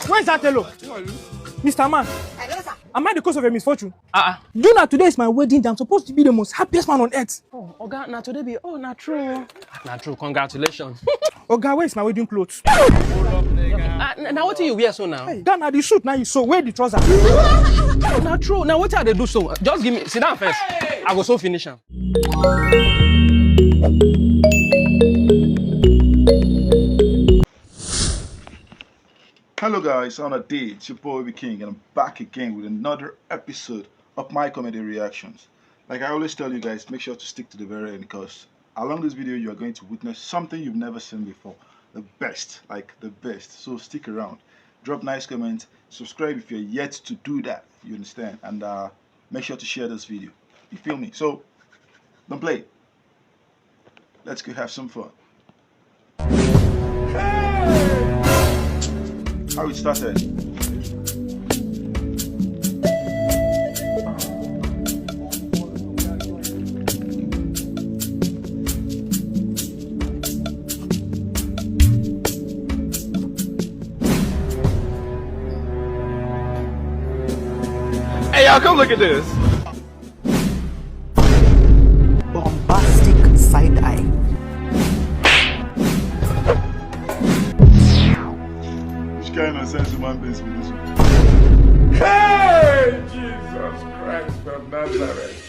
Where's that hello? Mr. Man, Hello, sir. am I the cause of a misfortune? You know today is my wedding day. I'm supposed to be the most happiest man on earth. Oh, Oga, now today be, oh, not true. Not true, congratulations. Oga, where's my wedding clothes? Now what do you wear so now? Hey, Ghana, the suit now you so wear the trouser. Oh, not true. Now what are they do so? Just give me, sit down first. I go so finish him. Hello guys, on a day, it's your boy OBIKING and I'm back again with another episode of my comedy reactions. Like I always tell you guys, make sure to stick to the very end because along this video you are going to witness something you've never seen before. The best, like the best. So stick around, drop nice comments, subscribe if you're yet to do that, you understand, and make sure to share this video. You feel me? So don't play. Let's go have some fun. How it started. Hey, y'all, come look at this. Bombastic side eye. Kind of sense human beings with this one. Hey, Jesus Christ from Nazareth.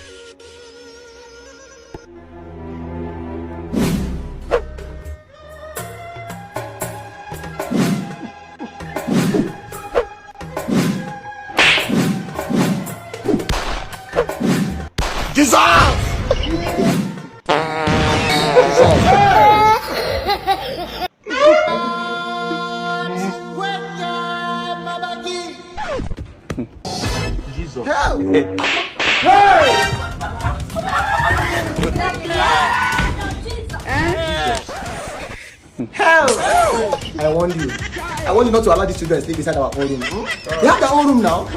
Dissolve! Jesus. Help! Hey! Help! I warned you. I want you not to allow these children to sleep inside our own room. They have their own room now.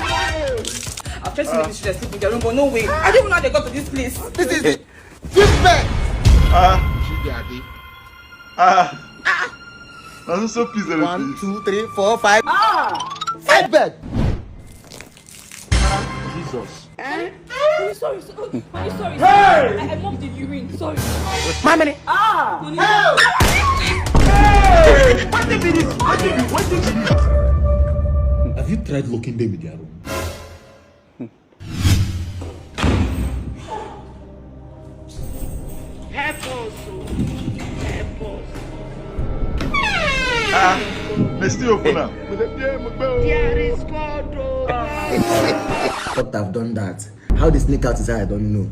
I've just seen these children sleep in their room, but no way. I don't even know how they got to this place. This is it. This bed. I'm so pleased. 1, 2, 3, 4, 5. 5 bed. Jesus. Sorry. Hey! I mocked the urine. Sorry. My money. Help! Hey! What did you do? What did you do? Have you tried locking them in their room? Let's still open up. What I've done that. How they sneak out inside, I don't know.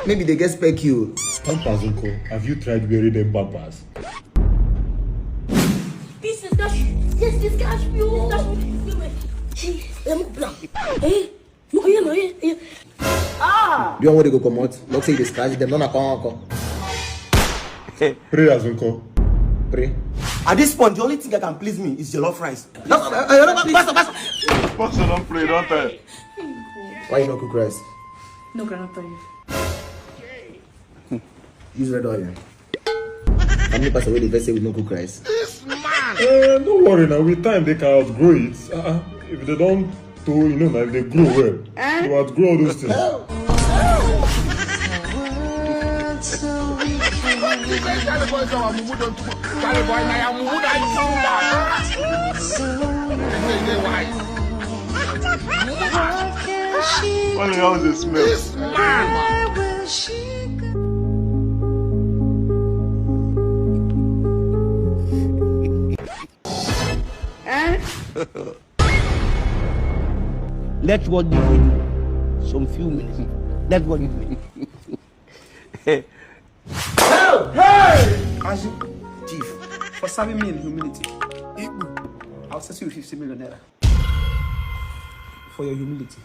Maybe they get spec you. Pampazunko, have you tried wearing them pampers? This is cash. Yes, this cash. You. Hey, you here? Do you want to go come out? Don't say they scratch them. Don't come. Pray, Azunko. Pray. At this point, the only thing that can please me is jollof rice. Pastor, don't pray, don't tell. Why you not cook rice? No, cannot tell you. Use red oil. How many pastor will they say we no cook rice? Don't worry now, with time they can outgrow it. If they don't do, you know, now if they grow well, they will outgrow all those things. Funny how they smell. Let's go give you some few minutes. Let's go give you. Help! Hey! Chief, for serving me in humility, I'll set you 50 million naira. For your humility.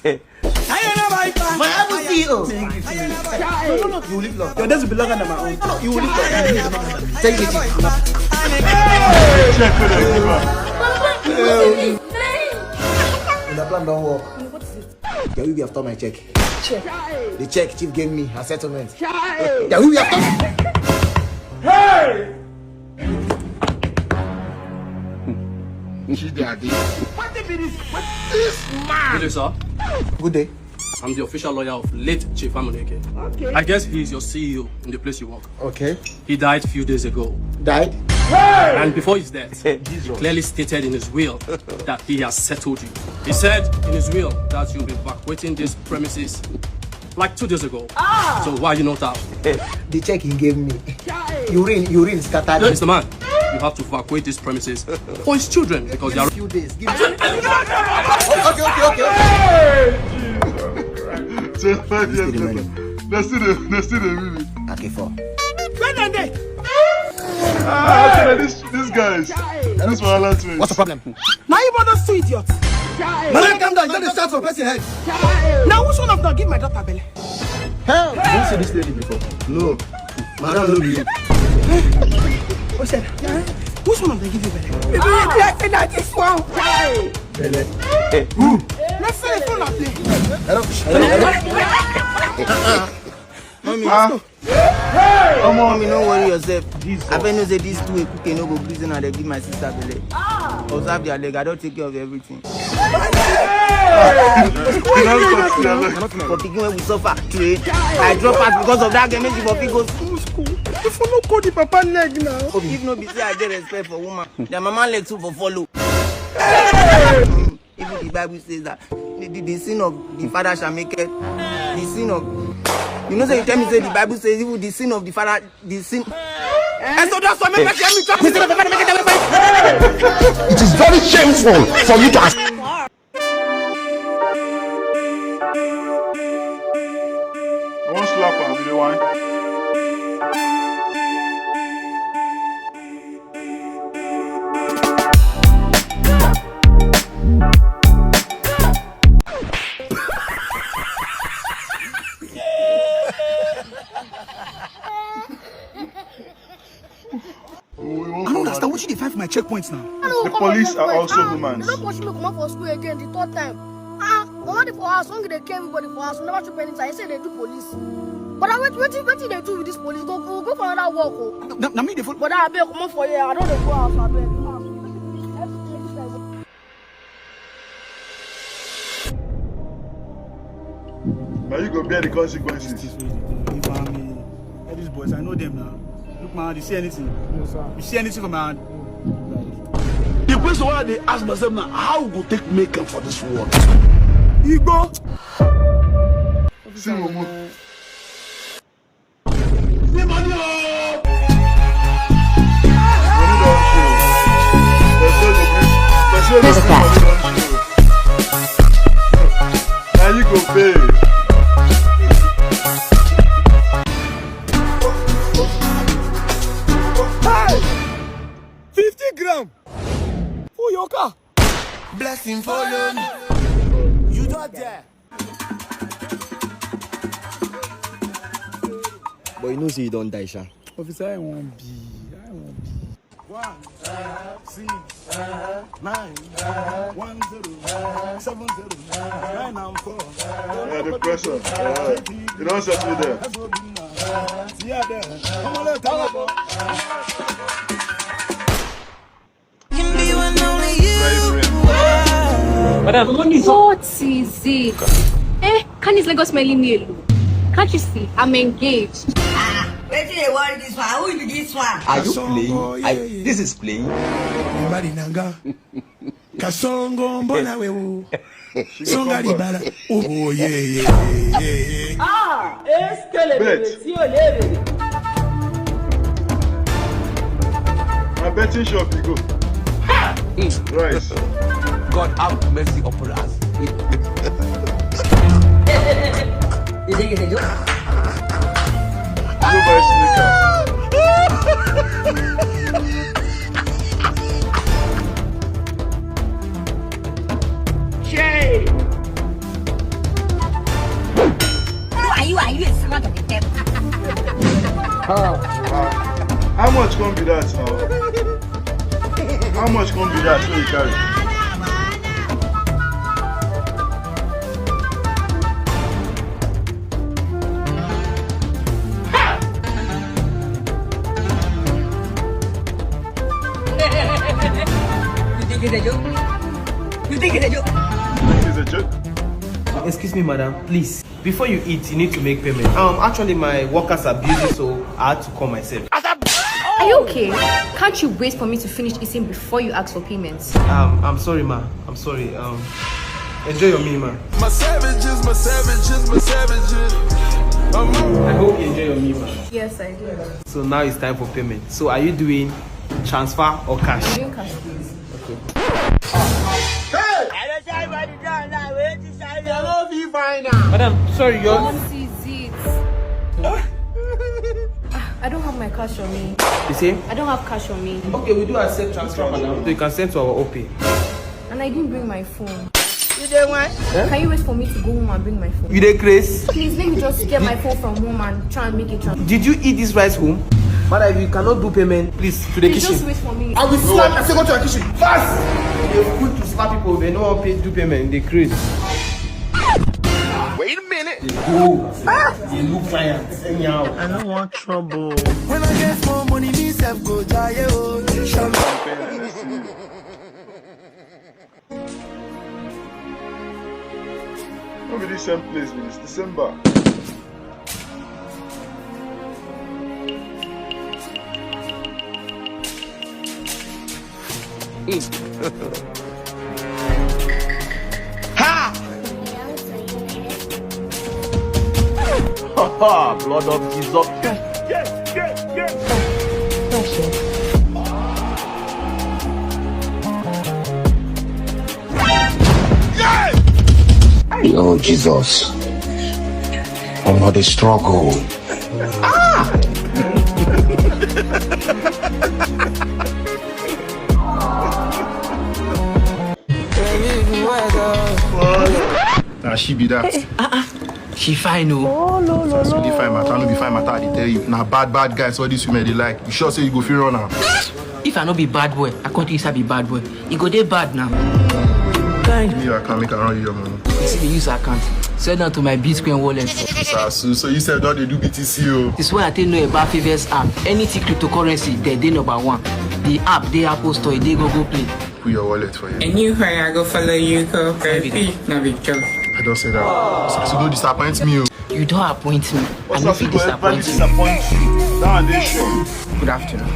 My able CEO. No. You will live long. Your days will be longer than my own. You will live long. Take it. Check with The plan don't work. What is it? Yeah, we have done my check. Check. The check Chief gave me a settlement. Yeah, we have done. Hey! What if it is? What this man? Good day, sir. Good day. I'm the official lawyer of late Chief Amuneke. Okay. I guess he's your CEO in the place you work. Okay. He died a few days ago. Died? And before his death, he clearly stated in his will that he has settled you. He said in his will that you'll be evacuating this premises like 2 days ago. So why are you not out? The check he gave me. Urine scattered. Mr. Man, you have to evacuate this premises for his children because they are... Few days. Give me... okay. So 5 years later, let's do the movie. Okay, 4. These guys, this wahala twins. What's the problem? Now you brothers two idiots. Man, calm down. You don't start from person head. Now which one of them give my daughter belly? Hell, you didn't see this lady before. No. Madam, no be you. What's that? Which one of them give you belly? Maybe that this one. Bele. Who? Let's say the phone play. Hello. Mommy, don't worry yourself. I know say this two cooking no go prison and they give my sister belly. Observe their leg. I don't take care of everything. For picking when we suffer trade, I drop out because of that game. Make for people go school. If you no call the papa leg now. If no be say I get respect for woman, their mama leg too for follow. Even the Bible says that the sin of the father shall make it. The sin of... You know, say you tell me say the Bible says even the sin of the father, the sin... And so that's what make me talk. It is very shameful for you to ask. I want to slap her, you know why? I don't understand what you define for my checkpoints now. The police are also humans. They don't push me to come out for school again the third time. Nobody for us, long they care everybody for us, we never show penny. I say they do police. But what they do with this police? Go for another walk. Now me the phone. But I beg come on for you. I don't go out. I beg. Now you go bear the consequences. These boys, I know them now. Look, man, you see anything? No, sir. You see anything from my hand? The question why they ask myself now, how go take makeup for this world? Igbo. See what more. Now you go pay. Hey! 50 gram for your car. Blessing follow me. You not there. But you know, say you don't die, Sha. Officer, I won't be. 1 6 9 1 0 7 0 9 and 4. Yeah, the pressure. You don't set me there. Yeah, there. Come on, let's go. What is it? Can this Lagos smelling me? Can't you see? I'm engaged. Wait till they want this one. Who will be this one? Are you playing? This is playing. Kasongo mbona wewe songa libala oh yeah Est-ce que les bébés si on lève? I'm betting shop you go. Rice. God have mercy upon us. You think it's a joke? Go buy sneakers. Who are you a servant of the devil? How much can be that now? How much can be that so you carry? You think think it's a joke? You think it's a joke? It's a joke. Excuse me, madam, please. Before you eat, you need to make payment. Actually, my workers are busy, so I had to call myself. Are you okay? Can't you wait for me to finish eating before you ask for payments? I'm sorry, ma. I'm sorry. Enjoy your meal, ma. My savages, my savages, my savages. I hope you enjoy your meal, ma. Yes, I do. So now it's time for payment. So are you doing transfer or cash? I'm doing cash, please. Okay. Madam, sorry, What is it? I don't have my cash on me. You see? I don't have cash on me. Okay, we do accept transfer, madam. So you can send to our OP. And I didn't bring my phone. You don't want? Can you wait for me to go home and bring my phone? You dey craze? Please, let me just get my phone from home and try and make it transfer. Did you eat this rice home? Madam, if you cannot do payment, please to the Please kitchen. just wait for me. I will slap and say go to the kitchen. Fast! You're quick to slap people, they no one pay do payment, they craze. Wait a minute. They look clients, anyhow. I don't want trouble. When I get more money, me self go die. Maybe this same place with this December. Ha! Blood of Jesus. Oh Jesus, I'm not a struggle. Nah, she be that. She fine, oh. That's really fine, matter. No be fine, matter. I tell you. Nah, bad guys. All these women they like. You sure say you go feel run now? If I no be bad boy, I can't use I be bad boy. You go there bad now. Me, I can make around you your money. You see the use account. Send down to my Bitcoin wallet. Osasu, so you said don't they do BTC, oh? This is why I tell you about Favors app. Anything cryptocurrency, they number one. The app, they Apple Store, they go Play. Put your wallet for you. And you heard I go follow you, go crazy. No big joke. I don't say that. Osasu, don't disappoint me, oh. You don't appoint me. I know if you disappoint you. Good afternoon.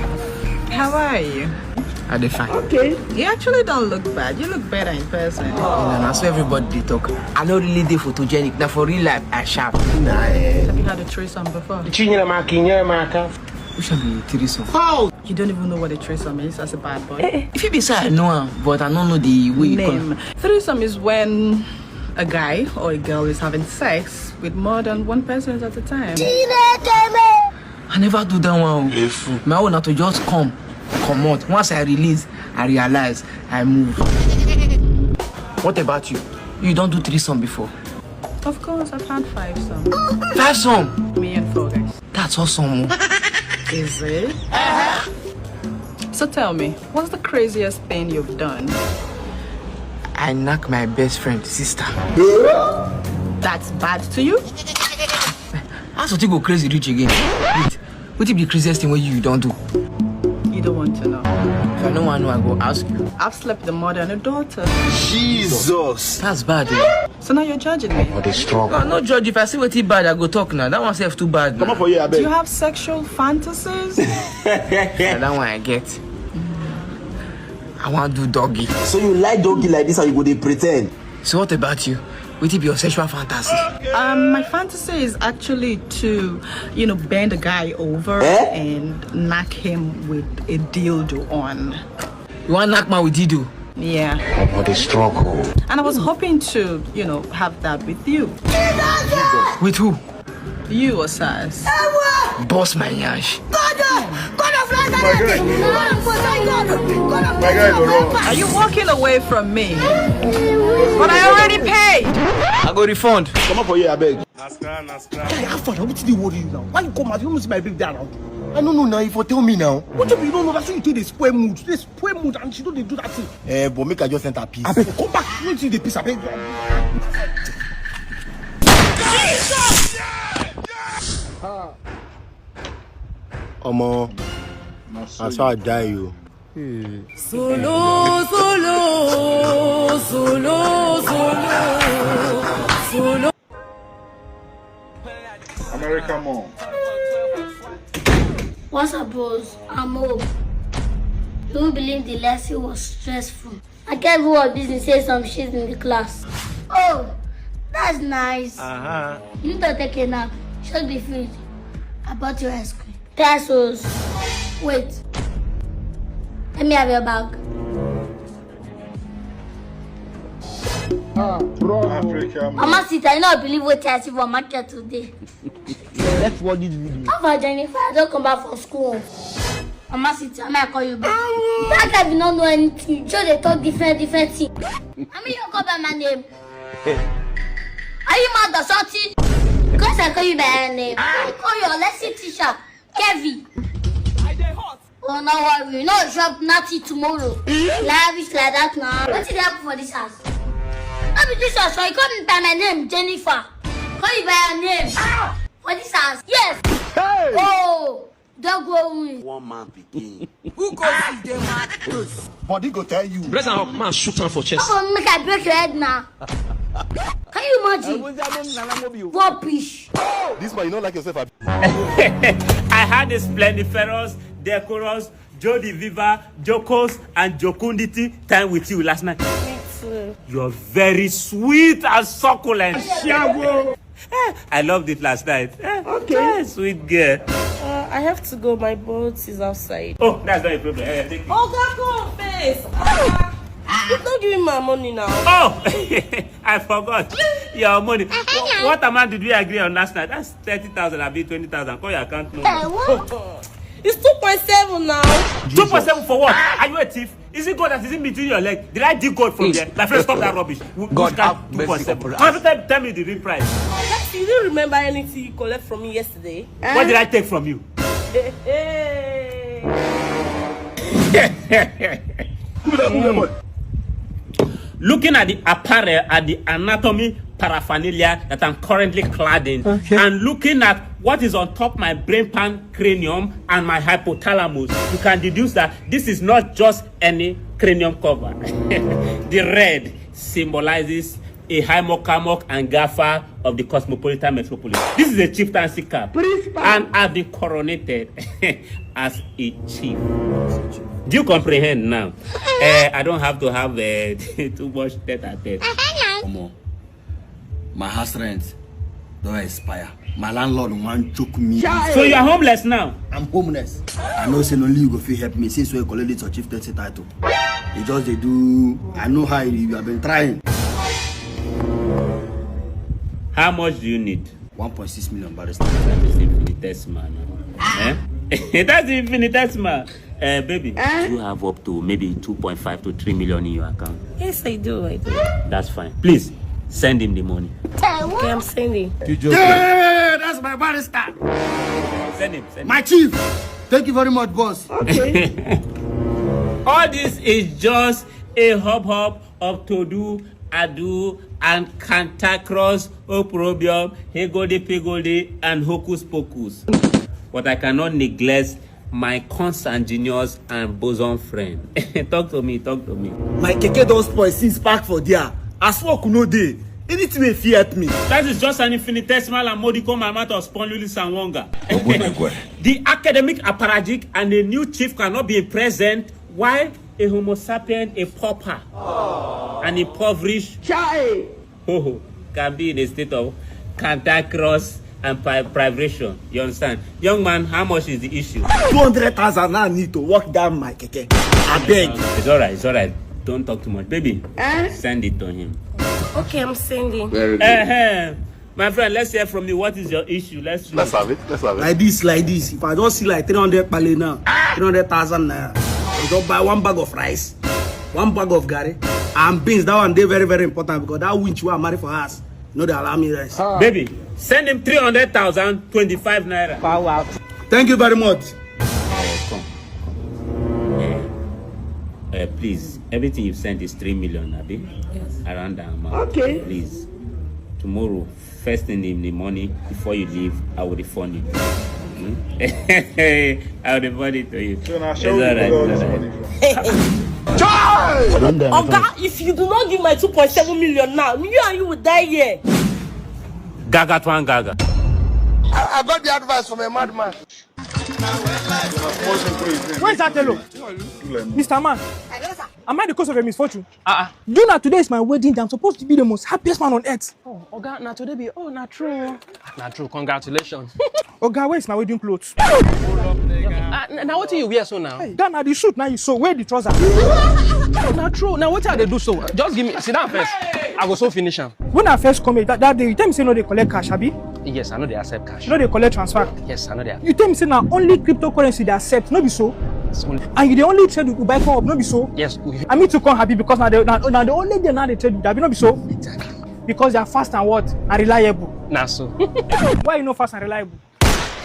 How are you? Are they fine? Okay. You actually don't look bad. You look better in person. That's why everybody they talk. I know really they photogenic. Now for real life, I sharp. Have you had a threesome before? Which should be threesome. Oh! You don't even know what a threesome is as a bad boy. If you be say I know, but I don't know the way you call it. Threesome is when a guy or a girl is having sex with more than one person at a time. I never do that one. My own to just come out. Once I release, I realize I move. What about you? You don't do threesome before? Of course, I've had 5 some. 5 some? Me and 4 guys. That's awesome. Is it? So tell me, what's the craziest thing you've done? I knock my best friend's sister. That's bad to you? How so you go crazy rich again? Wait, what is the craziest thing what you don't do? You don't want to know. If I don't want to know, I go ask you. I've slept with a mother and a daughter. Jesus! That's bad. So now you're judging me? No, no judge. If I see what is bad, I go talk now. That one self too bad. Come on for you, I Do you have sexual fantasies? That one I get. I want to do doggy. So you like doggy like this and you go they pretend? So what about you? What is your sexual fantasy? My fantasy is actually to, bend a guy over and knock him with a dildo on. You want to knock man with dildo? Yeah. What a struggle. And I was hoping to, have that with you. With who? You, Osasu. Boss my yash. Are you walking away from me? But I already paid. I go refund. Come on for you, I beg. Guy, how far? What did you worry you now? Why you come out? You don't see my baby there now. I don't know now. If you tell me now. What if you don't know? That's why you take the square mood. The square mood and she don't do that thing. But make her just enter peace. I beg, come back. You don't see the peace. I beg. Omo, I saw I die you. Solo, solo. Africa mom. What's up, bros? I'm home. You won't believe the lesson was stressful. I can't go on business say some shit in the class. Oh, that's nice. You need to take a nap. Should be food. I bought you ice cream. Pesos. Wait. Let me have your bag. Africa mom. Mama sit, I don't believe what I see for market today. Let's watch this video. How about Jennifer? I don't come back from school. Mama sit, I might call you back. That guy will not know anything. Just they talk different things. I mean, you call by my name. Are you mad or something? Because I call you by your name. I call your lesson teacher, Kevin. Oh, no worry. No job, nothing tomorrow. Lavish like that now. What did happen for this house? I'll be this house, so you call me by my name, Jennifer. Call you by your name. For this house? Yes. Hey. Oh, don't go away. One man begin. Who goes to the man? Body go tell you. Raise up, man, shoot him for chest. Come on, make I break your head now. Can you imagine? Rubbish. This man, you don't like yourself. I had a splendiferous, decorous, Jody Viva, Jokos, and Jokundity time with you last night. Me too. You're very sweet and succulent. I loved it last night. Okay. Sweet girl. I have to go. My boat is outside. Oh, that's not a problem. Take it. Oh, God, go on face. Don't give me my money now. Oh, I forgot. Your money. What amount did we agree on last night? That's 30,000. I'll be 20,000. Call your account number. It's 2.7 now. 2.7 for what? Are you a thief? Is it gold that is in between your legs? Did I dig gold from there? My friend, stop that rubbish. God, 2.7. Every time, tell me the real price. You didn't remember anything you collect from me yesterday? What did I take from you? Looking at the apparel, at the anatomy paraphernalia that I'm currently clad in, and looking at what is on top my brain pan cranium and my hypothalamus, you can deduce that this is not just any cranium cover. The red symbolizes a hymocamok and gaffer of the cosmopolitan metropolis. This is a chieftaincy cap, and I've been coronated as a chief. Do you comprehend now? I don't have to have too much tete-a-tete. Come on. My house rent don't expire. My landlord won't choke me. So you are homeless now? I'm homeless. I know say only you go fit help me since we collect this chieftaincy title. They just they do. I know how you have been trying. How much do you need? 1.6 million barrister. That is infinitesimal. That's infinitesimal. Baby, you have up to maybe 2.5 to 3 million in your account. Yes, I do. That's fine. Please send him the money. Okay, I'm sending. Yeah, that's my barrister. Send him. My chief. Thank you very much, boss. Okay. All this is just a hub of to-do, ado, and cantankerous, opprobrium, higgledy-piggledy, and hocus-pocus. But I cannot neglect my consanguineous and bosom friend. Talk to me. My keke don't spoil since park for there. As work no day. Anything will fear me. That is just an infinitesimal and modicum amount of spondylis and wonga. The academic apparatchik and the new chief cannot be present while a homo sapien, a pauper, an impoverished can be in a state of cantankerous and privation. You understand? Young man, how much is the issue? 200,000 now need to walk down my keke. I beg. It's alright. Don't talk too much. Baby, send it to him. Okay, I'm sending. My friend, let's hear from you. What is your issue? Let's have it. Like this. If I don't see like 300 pale now, 300,000 naira, I just buy one bag of rice, one bag of gari, and beans. That one they very, very important because that winch we are married for us. No, they allow me rice. Baby, send him 300,000, 25 naira. Wow. Thank you very much. Come. Please, everything you've sent is 3 million, Abi. Yes. Around that amount. Okay. Please. Tomorrow, first thing in the morning, before you leave, I will refund you. I will refund it to you. So now, show me all this money from. Oga, if you do not give my 2.7 million now, me and you will die here. Gaga to gaga. I got the advice from a madman. Where's that hello? Mr. Man, am I the cause of a misfortune? Do you know today is my wedding day? I'm supposed to be the most happiest man on earth. Oh, Oga, now today be, not true. Not true, congratulations. Oga, where's my wedding clothes? Now what do you wear so now? Hey, that now the suit, now you sew. Where the trousers? Not true. Now what are they do so? Just give me, sit down first. I go so finish them. When I first come here, that day, you tell me say no they collect cash, abi? Yes, I know they accept cash. You know they collect transfer? Yes, I know they accept. You tell me say now only cryptocurrency they accept, no be so? And you the only trade with OBIKING up, no be so? Yes. I mean to come happy because now the only day now they trade with that, no be so? Exactly. Because they are fast and what? And reliable. Nah, so. Why you know fast and reliable?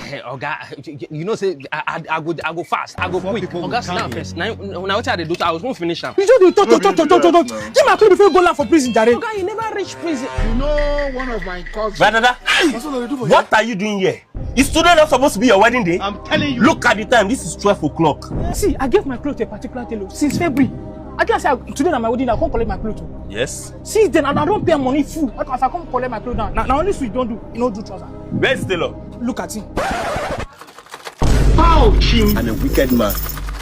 Hey, Oga, you know say I go fast, I go quick. Oga, sit down first. Now what they do? I was going to finish them. You just do talk. Give my clothes before you go land for prison, Jare. Oga, you never reach prison. You know one of my cousins. Brodda, what are you doing here? Is today not supposed to be your wedding day? I'm telling you. Look at the time. This is 12 o'clock. See, I gave my clothes to a particular tailor since February. I can't say today na my wedding, I can't collect my clothes. Yes. Since then, I don't pay money full. If I come collect my clothes now, now only switch don't do, you know, do trouser. Where's the tailor? Look at him. I'm a wicked man.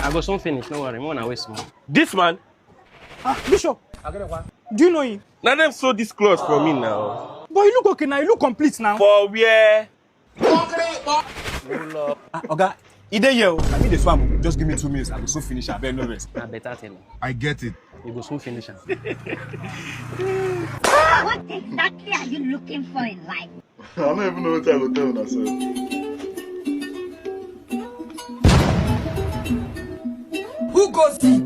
I go soon finish. No worry, I waste more. This man? Bishop. Do you know him? Now them sew this clothes for me now. But you look okay now. You look complete now. For where? Oga, either you, I need the swam. Just give me 2 minutes. I will soon finish. I better no rest. I better tell you. I get it. You go soon finish. What exactly are you looking for in life? I don't even know what I will tell myself. Who goes see?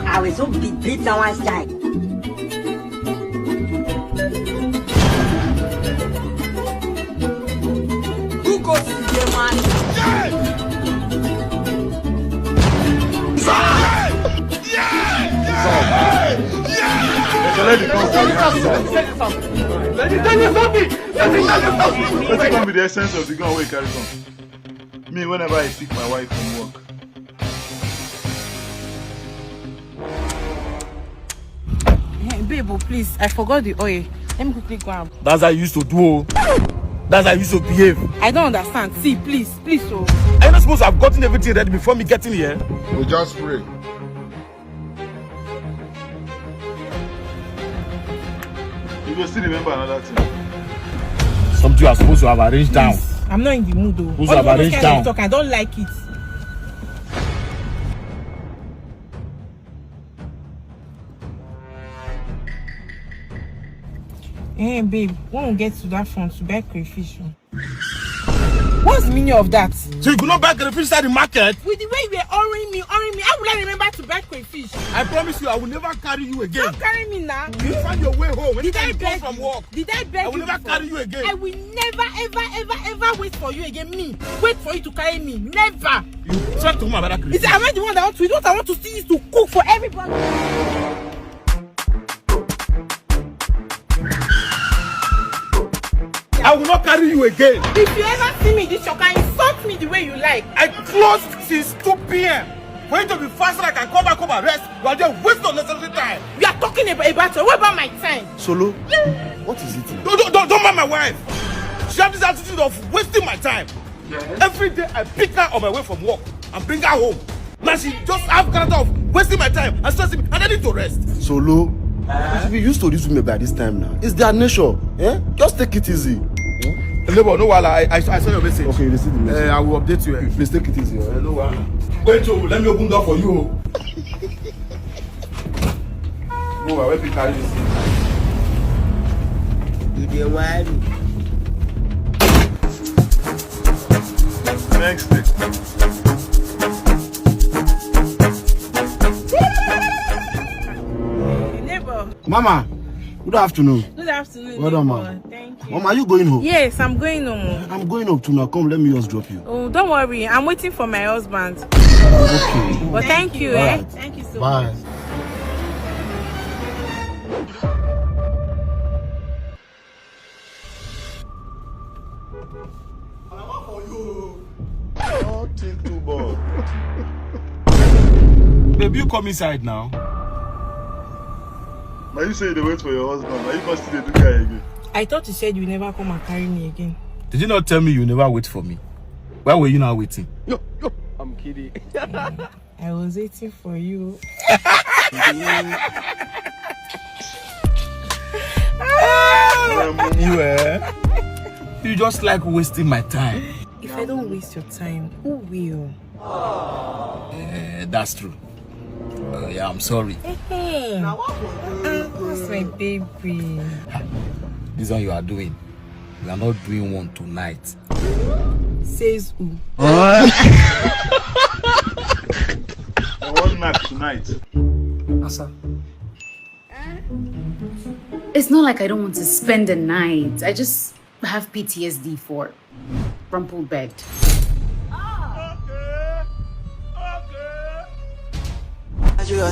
I will so beat someone's child. Who goes see the man? Let's come with the essence of the gun where you carry from. Me, whenever I pick my wife from work. Hey, babe, please, I forgot the oil. Let me quickly grab. That's how you used to do. That's how you used to behave. I don't understand. See, please, so. Are you not supposed to have gotten everything ready before me getting here? We just pray. You will still remember another thing. Something you are supposed to have arranged down. I'm not in the mood though. Supposed to have arranged down. Talk, I don't like it. Hey babe, when we get to that front to buy crayfish. What's the meaning of that? So you could not buy crayfish at the market? With the way you were ordering me, how will I remember to buy crayfish? I promise you, I will never carry you again. Don't carry me now. You find your way home. Did I beg from work? Did I beg you? I will never carry you again. I will never wait for you again. Me, wait for you to carry me. Never. You try to talk about that crayfish. Am I the one that want to eat? What I want to see is to cook for everybody. I will not carry you again. If you ever see me this shop, can insult me the way you like. I closed since 2 p.m. For you to be faster, I can come back home and rest. You are just wasting unnecessary time. You are talking about what about my time? Solo, what is it? Don't mind my wife. She has this attitude of wasting my time. Every day I pick her on my way from work and bring her home. Now she just have character of wasting my time and stressing me, and I need to rest. Solo, you should be used to this women by this time now. It's their nature. Just take it easy. Neighbor, no while I saw your message. Okay, you see the message. I will update you. Please take it easy. No while. Wait, let me open the door for you. Move away, please carry this. You dey worry. Next day. Neighbor. Mama, good afternoon. Good afternoon. Well done, ma. Thank you. Mama, are you going home? Yes, I'm going home. I'm going up to now. Come, let me just drop you. Oh, don't worry. I'm waiting for my husband. Okay. Well, thank you, Right. Thank you so Bye. much. Don't think too bad. Baby, you come inside now. Now you say they wait for your husband. Now you can still do guy again. I thought you said you never come and carry me again. Did you not tell me you never wait for me? Why were you now waiting? No, I'm kidding. I was waiting for you. You just like wasting my time. If I don't waste your time, who will? That's true. Yeah, I'm sorry. Hey, that's my baby. This one you are doing. We are not doing one tonight. Says who? One night tonight. Asa. It's not like I don't want to spend the night. I just have PTSD for rumpled bed. Even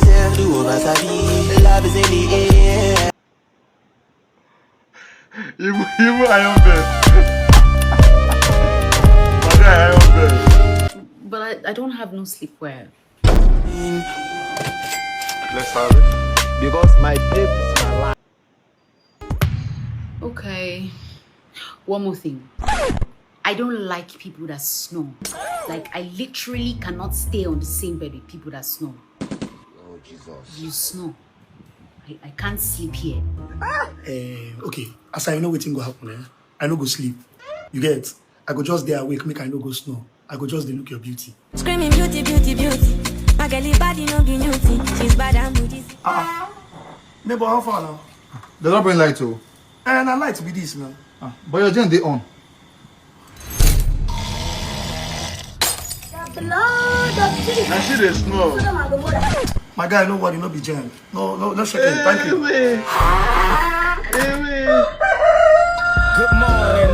IamDike. My guy, IamDike. But I don't have no sleepwear. Let's have it. Because my babe is my life. Okay. One more thing. I don't like people that snore. Like, I literally cannot stay on the same bed with people that snore. Oh, Jesus. You snore. I can't sleep here. Okay, as I know waiting go happen, I no go sleep. You get? I go just there awake, make I no go snow. I go just look your beauty. Screaming beauty, beauty, beauty. My girlie body no be beauty. She's bad and booty. Neighbor, how far now? They don't bring light to. And I like to be this now. But your gen they on. I see the snow. My guy, no worry, no be jam. No shaking. Thank you. Good morning.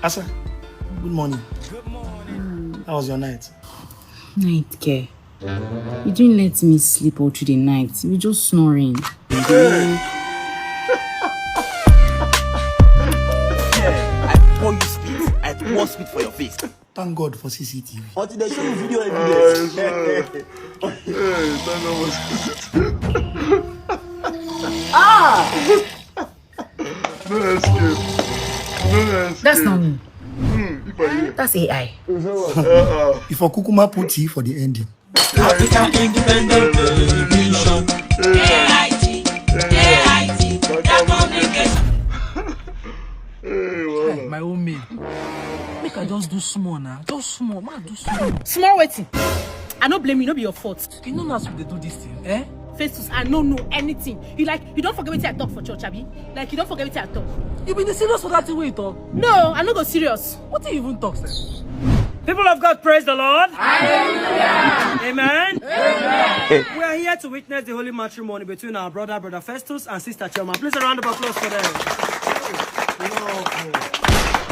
Asa, good morning. Good morning. How was your night? Night care. You didn't let me sleep all through the night. You were just snoring. I pour you spit. I pour spit for your face. Thank God for CCTV. Until they show you video evidence. Thank God for CCTV. No escape. That's not me. If I hear. That's AI. If a kukuma put T for the ending. African Independent Television. AIT. That communication. My own maid. Make I just do small now. Just small. Man, do small. Small waiting. I don't blame you, no be your fault. You know not to do this thing, eh? Festus, I don't know anything. You don't forget what I talk for church, Abi. Like, you don't forget what I talk. You been serious for that thing where you talk? No, I'm not go serious. What do you even talk, sir? People of God, praise the Lord. Hallelujah. Amen. Amen. We are here to witness the holy matrimony between our brother Festus and sister Chioma. Please a round of applause for them.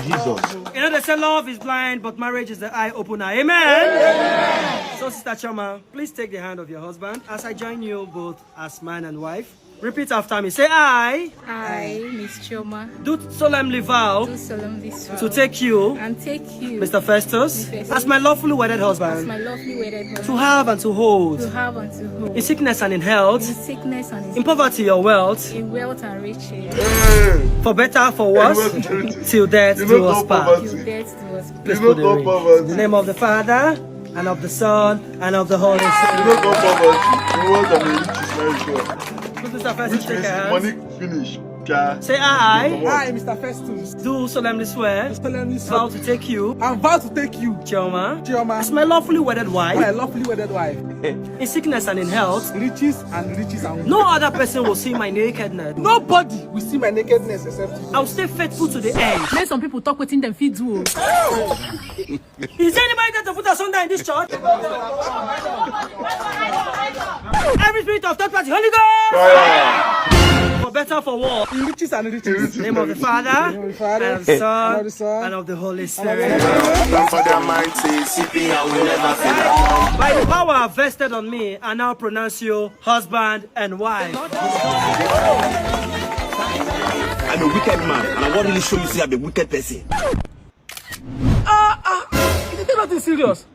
Jesus. You know they say love is blind, but marriage is the eye opener. Amen. So sister Chioma, please take the hand of your husband as I join you both as man and wife. Repeat after me. Say I, Miss Chioma, do solemnly vow do solemnly swear to take you, and take you, Mr. Festus, as my lawfully wedded husband, as my lovely wedded husband, to have and to hold, in sickness and in health, in sickness and in poverty or wealth, in wealth and riches, for better for worse, till death do us part. till death do us part. Please put the ring. In the name of the Father, and of the Son, and of the Holy Spirit. Mr. Festus, take a hand. Money finish. Say I, Mr. Festus, do solemnly swear, vow to take you, and vow to take you, Chioma, as my lawfully wedded wife, in sickness and in health, riches and no other person will see my nakedness. Nobody will see my nakedness except you. I'll stay faithful to the end. Let some people talk within them feed you. Is there anybody that will put us under in this church? Every spirit of third party, Holy Ghost! For better, for worse. In riches and riches. In the name of the Father, and of the Son, and of the Holy Spirit. By the power vested on me, I now pronounce you husband and wife. I'm a wicked man, and I want to really show you see I'm a wicked person. Is it nothing serious?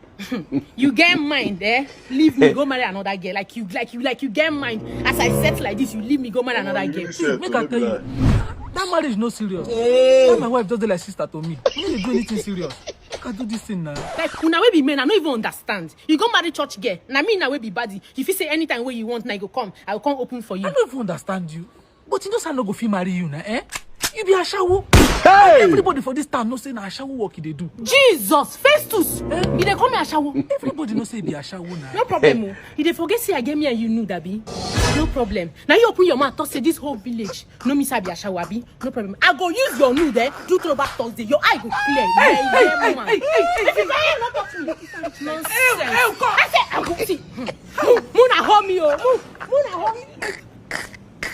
You get mind, eh? Leave me, go marry another girl. Like you get mind. As I said like this, you leave me, go marry another girl. Make I tell you, that marriage no serious. That my wife does like sister to me. We don't do anything serious. I can do this thing now. Like una we be men, I don't even understand. You go marry church girl. Na me na we be body. If you say anytime where you want, now you go come. I will come open for you. I don't even understand you. But you know, I no go fit marry you now, eh? You be a shawo. Hey! Everybody for this town know say na a shawo work they do. Jesus, Festus. You dey call me a shawo. Everybody know say be a shawo now. No problem. You dey forget say I get me and you know that be. No problem. Now you open your mouth talk say this whole village no me say be a shawo abi. No problem. I go use your nude there. Do throwback Thursday. Your eye go clear. Hey, if you can't not talk to me. Nonsense. I say I go see. Muna hold me oh. Muna hold me.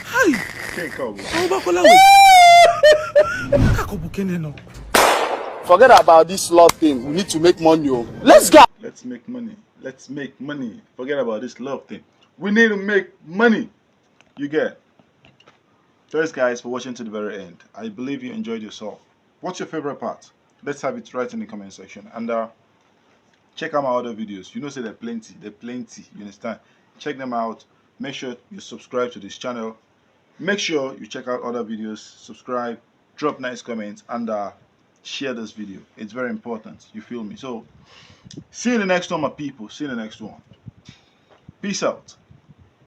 Hi. Forget about this love thing. We need to make money. Oh. Let's go. Let's make money. Let's make money. Forget about this love thing. We need to make money. You get. Thanks guys for watching to the very end. I believe you enjoyed yourself. What's your favorite part? Let's have it right in the comment section. And check out my other videos. You know say they're plenty. They're plenty. You understand? Check them out. Make sure you subscribe to this channel. Make sure you check out other videos, subscribe, drop nice comments, and share this video. It's very important. You feel me? So, see you in the next one, my people. See you in the next one. Peace out.